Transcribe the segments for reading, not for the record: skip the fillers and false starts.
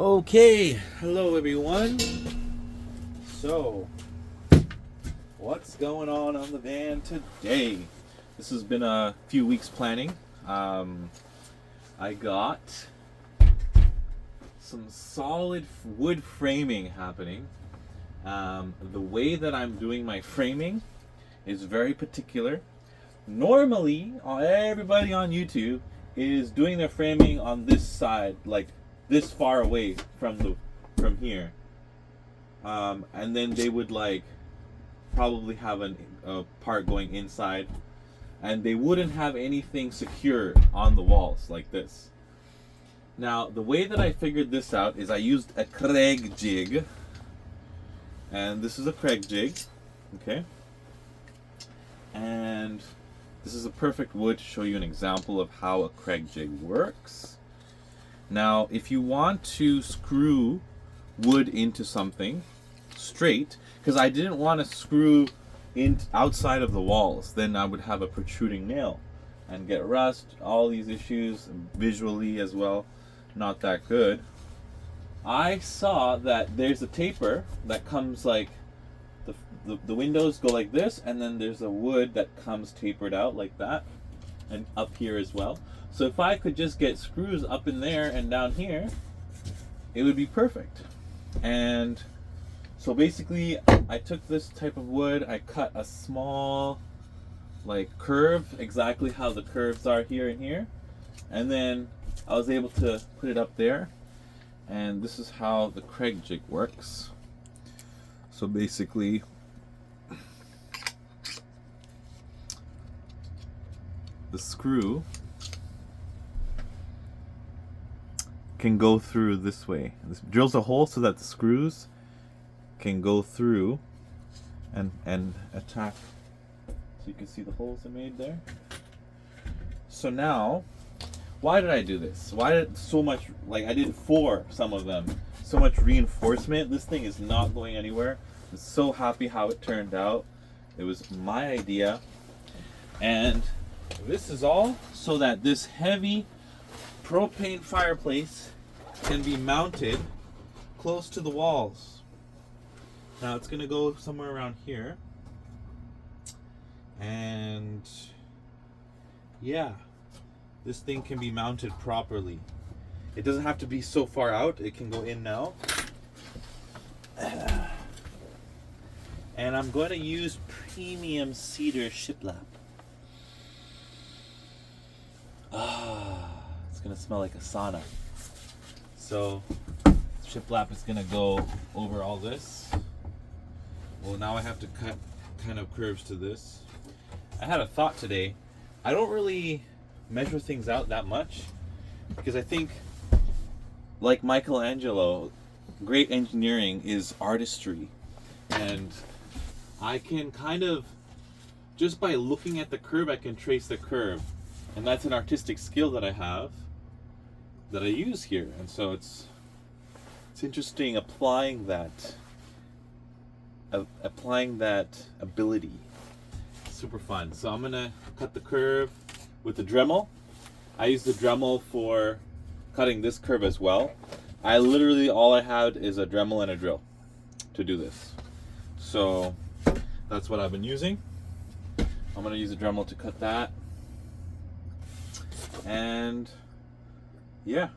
Okay, hello everyone. So, what's going on the van today? This has been a few weeks planning. I got some solid wood framing happening. The way that I'm doing my framing is very particular. Normally, everybody on YouTube is doing their framing on this side, like this far away from here, and then they would like probably have a part going inside, and they wouldn't have anything secure on the walls like this. Now, the way that I figured this out is I used a Craig jig, and this is a Craig jig, okay, and this is a perfect wood to show you an example of how a Craig jig works. Now, if you want to screw wood into something straight, because I didn't want to screw in outside of the walls, then I would have a protruding nail and get rust, all these issues, visually as well, not that good. I saw that there's a taper that comes like, the windows go like this, and then there's a wood that comes tapered out like that, and up here as well. So if I could just get screws up in there and down here, it would be perfect. And so basically, I took this type of wood, I cut a small like curve, exactly how the curves are here and here, and then I was able to put it up there. And this is how the Craig jig works. So basically, the screw can go through this way. This drills a hole so that the screws can go through and attack. So you can see the holes I made there. So now, why did I do this? Why did so much, like I did some of them, so much reinforcement. This thing is not going anywhere. I'm so happy how it turned out. It was my idea. And this is all so that this heavy propane fireplace can be mounted close to the walls. Now it's gonna go somewhere around here. And yeah, this thing can be mounted properly. It doesn't have to be so far out, it can go in now. And I'm going to use premium cedar shiplap. It's going to smell like a sauna. So shiplap is going to go over all this. Well, now I have to cut kind of curves to this. I had a thought today. I don't really measure things out that much, because I think, like Michelangelo, great engineering is artistry. And I can kind of, just by looking at the curve, I can trace the curve. And that's an artistic skill that I have, that I use here. And so it's interesting applying that ability. Super fun. So I'm gonna cut the curve with the Dremel. I use the Dremel for cutting this curve as well. I literally, all I had is a Dremel and a drill to do this. So that's what I've been using. I'm gonna use a Dremel to cut that. And yeah,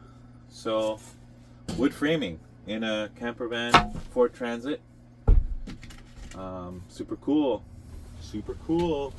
so wood framing in a camper van, Ford Transit. Super cool. Super cool.